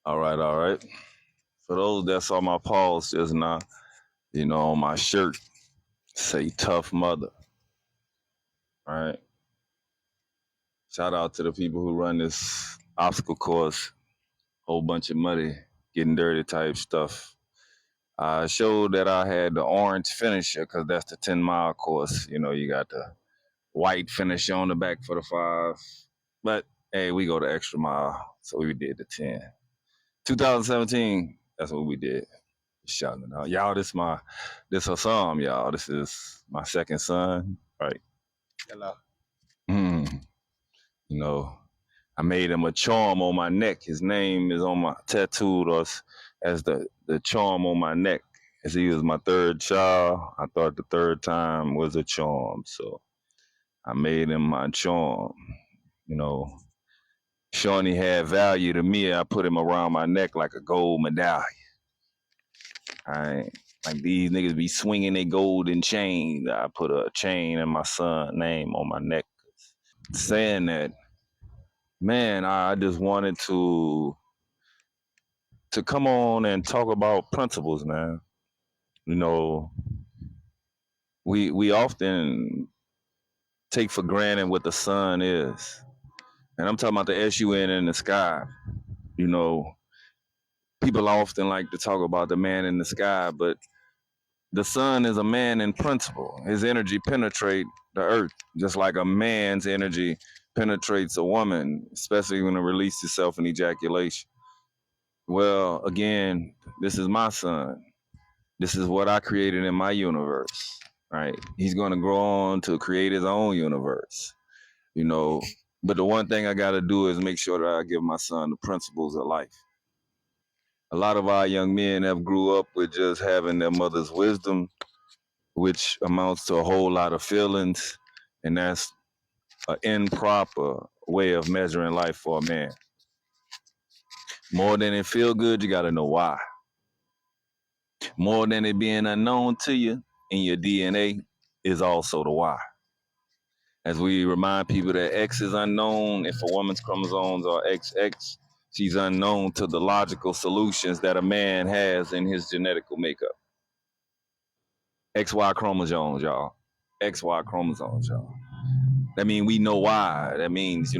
All right, all right. For those that saw my pause just now, on my shirt, say tough mother. All right. Shout out to the people who run this obstacle course. Whole bunch of muddy, getting dirty type stuff. I showed that I had the orange finisher because that's the 10-mile course. You got the white finisher on the back for the 5. But hey, we go the extra mile. So we did the 10. 2017, that's what we did. Shouting it out. Y'all, this Hassan, y'all. This is my second son. Right. Hello. Mm, you know, I made him a charm on my neck. His name is on my tattooed us as the charm on my neck. As he was my third child, I thought the third time was a charm. So I made him my charm. You know, Shawnee had value to me. I put him around my neck like a gold medallion. I like these niggas be swinging their golden chains. I put a chain and my son name on my neck. Saying that, man, I just wanted to come on and talk about principles, man. You know, we often take for granted what the sun is, and I'm talking about the sun in the sky. You know, people often like to talk about the man in the sky, but the sun is a man in principle. His energy penetrates the earth, just like a man's energy penetrates a woman, especially when it releases itself in ejaculation. Well, again, this is my son. This is what I created in my universe, right? He's going to grow on to create his own universe, you know. But the one thing I got to do is make sure that I give my son the principles of life. A lot of our young men have grew up with just having their mother's wisdom, which amounts to a whole lot of feelings, and that's an improper way of measuring life for a man. More than it feel good, you got to know why. More than it being unknown to you in your DNA is also the why. As we remind people that X is unknown, if a woman's chromosomes are XX, she's unknown to the logical solutions that a man has in his genetical makeup. XY chromosomes, y'all. XY chromosomes, y'all. That means we know why. That means,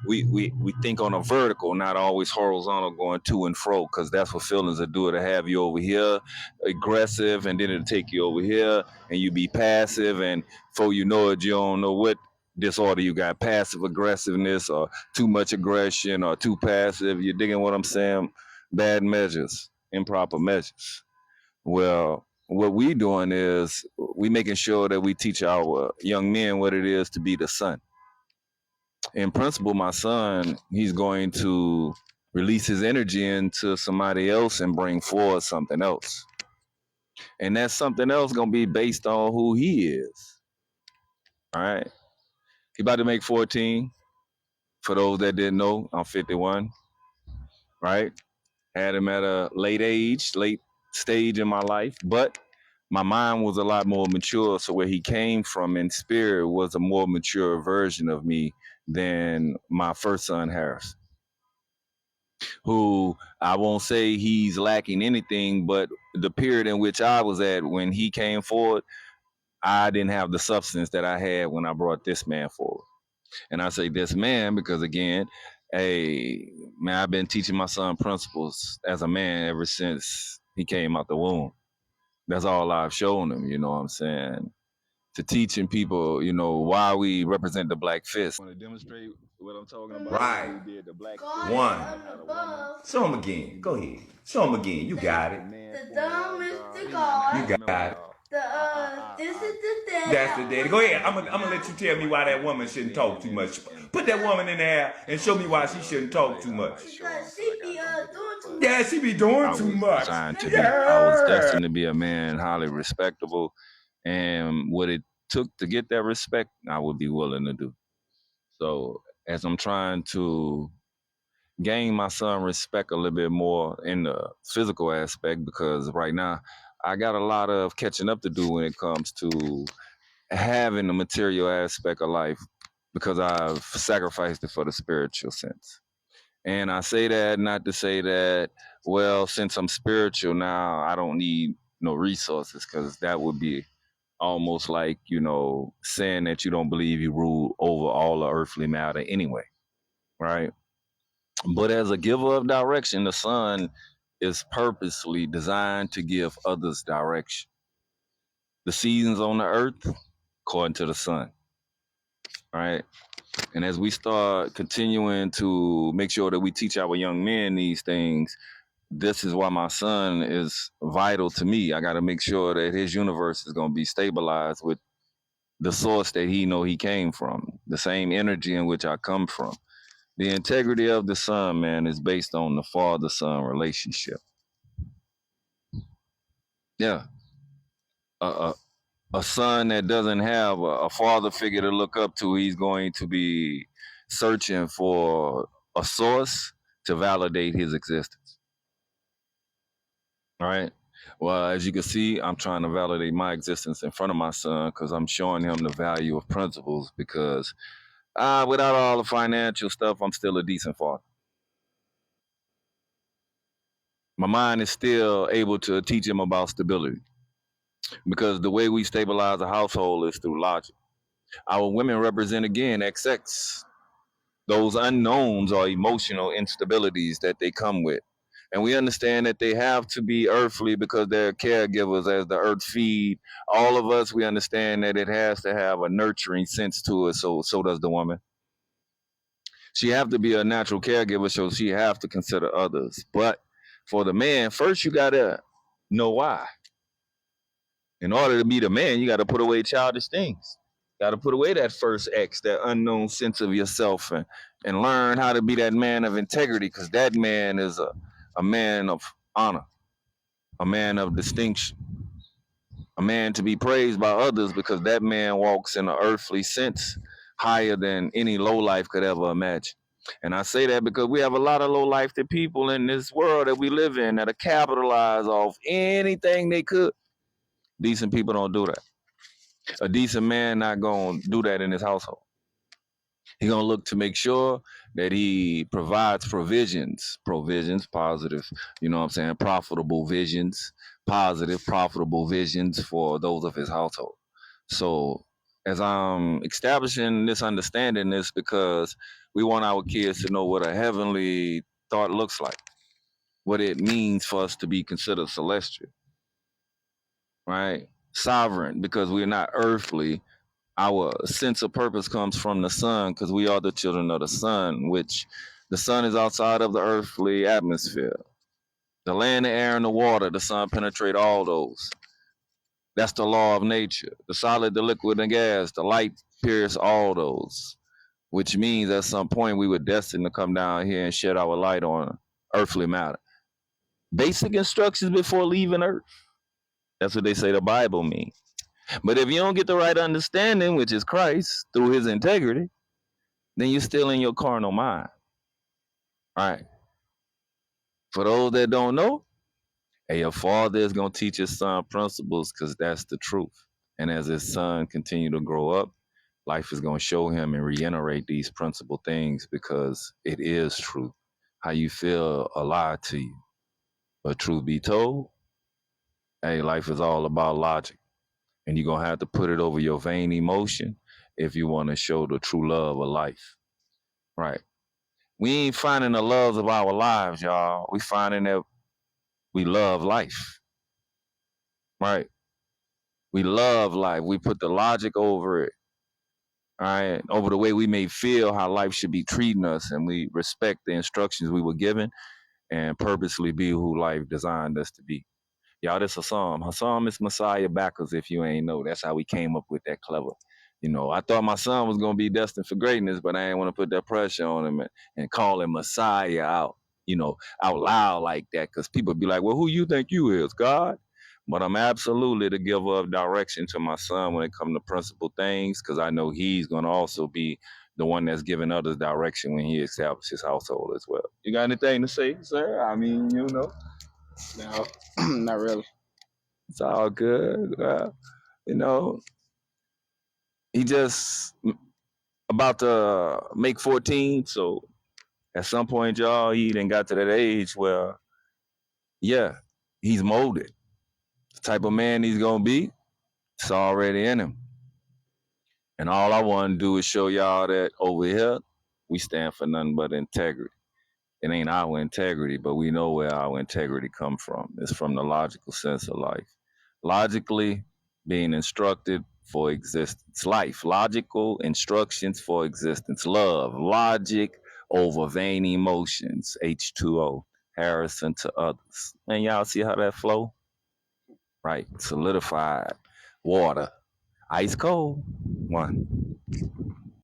we think on a vertical, not always horizontal, going to and fro, because that's what feelings will do. It'll have you over here aggressive, and then it'll take you over here, and you be passive, and before you know it, you don't know what disorder you got, passive aggressiveness or too much aggression or too passive. You digging what I'm saying? Bad measures, improper measures. Well, what we doing is we making sure that we teach our young men what it is to be the son. In principle, my son, he's going to release his energy into somebody else and bring forward something else. And that something else gonna be based on who he is. All right. He about to make 14. For those that didn't know, I'm 51. Right. Had him at a late stage in my life, but my mind was a lot more mature. So where he came from in spirit was a more mature version of me than my first son, Harris, who I won't say he's lacking anything, but the period in which I was at when he came forward, I didn't have the substance that I had when I brought this man forward. And I say this man because, again, hey, man, I've been teaching my son principles as a man ever since he came out the womb. That's all I've shown him, you know what I'm saying? To teaching people, why we represent the black fist. Want to demonstrate what I'm talking about? Right. We did the black One. Show him again. Go ahead. Show him again. You got it. The dumb is the God. You got it. This is the daddy. That's the daddy. Go ahead. I'm gonna let you tell me why that woman shouldn't talk too much. Put that woman in there and show me why she shouldn't talk too much. Because she be doing too much. Yeah, she be doing too much. I was destined to be a man highly respectable, and what it took to get that respect, I would be willing to do. So as I'm trying to gain my son respect a little bit more in the physical aspect, because right now I got a lot of catching up to do when it comes to having the material aspect of life, because I've sacrificed it for the spiritual sense. And I say that not to say that, well, since I'm spiritual now, I don't need no resources, because that would be almost like, saying that you don't believe you rule over all the earthly matter anyway, right? But as a giver of direction, the sun is purposely designed to give others direction. The seasons on the earth, according to the sun, right? And as we start continuing to make sure that we teach our young men these things, this is why my son is vital to me. I got to make sure that his universe is going to be stabilized with the source that he came from, the same energy in which I come from. The integrity of the son, man, is based on the father-son relationship. Yeah, a, a, a son that doesn't have a father figure to look up to, he's going to be searching for a source to validate his existence. All right. Well, as you can see, I'm trying to validate my existence in front of my son, because I'm showing him the value of principles, because without all the financial stuff, I'm still a decent father. My mind is still able to teach him about stability, because the way we stabilize a household is through logic. Our women represent, again, XX. Those unknowns are emotional instabilities that they come with. And we understand that they have to be earthly because they're caregivers as the earth feed all of us. We understand that it has to have a nurturing sense to it. So does the woman. She have to be a natural caregiver, so she have to consider others. But for the man, first you gotta know why. In order to be the man, you gotta put away childish things. Got to put away that first X, that unknown sense of yourself, and learn how to be that man of integrity, because that man is a man of honor, a man of distinction, a man to be praised by others, because that man walks in an earthly sense higher than any low life could ever imagine. And I say that because we have a lot of low life people in this world that we live in that are capitalized off anything they could. Decent people don't do that. A decent man not gonna do that in his household. He's gonna look to make sure that he provides provisions, positive, what I'm saying, profitable visions, positive, profitable visions for those of his household. So as I'm establishing this understanding, this because we want our kids to know what a heavenly thought looks like, what it means for us to be considered celestial, right? Sovereign, because we're not earthly. Our sense of purpose comes from the sun, because we are the children of the sun, which the sun is outside of the earthly atmosphere. The land, the air, and the water, the sun penetrate all those. That's the law of nature. The solid, the liquid, and gas, the light pierce all those, which means at some point we were destined to come down here and shed our light on earthly matter. Basic instructions before leaving earth. That's what they say the Bible means. But if you don't get the right understanding, which is Christ, through his integrity, then you're still in your carnal mind. All right. For those that don't know, your father is going to teach his son principles, because that's the truth. And as his son continue to grow up, life is going to show him and reiterate these principal things, because it is truth. How you feel a lie to you. But truth be told, hey, life is all about logic. And you're going to have to put it over your vain emotion if you want to show the true love of life. Right. We ain't finding the loves of our lives, y'all. We finding that we love life. Right. We love life. We put the logic over it. All right. Over the way we may feel how life should be treating us. And we respect the instructions we were given and purposely be who life designed us to be. Y'all, this Hassan. Hassan is Messiah backwards, if you ain't know. That's how we came up with that clever. I thought my son was going to be destined for greatness, but I didn't want to put that pressure on him and call him Messiah out, out loud like that, because people be like, well, who you think you is, God? But I'm absolutely the giver of direction to my son when it comes to principal things, because I know he's going to also be the one that's giving others direction when he establishes his household as well. You got anything to say, sir? I mean, No, not really. It's all good. He just about to make 14, so At some point, y'all, he done got to that age where, yeah, he's molded. The type of man he's gonna be, it's already in him. And all I want to do is show y'all that over here, we stand for nothing but integrity. It ain't our integrity, but we know where our integrity come from. It's from the logical sense of life. Logically being instructed for existence. Life, logical instructions for existence. Love, logic over vain emotions. H2O, Harrison to others. And y'all see how that flow? Right, solidified water. Ice cold. One.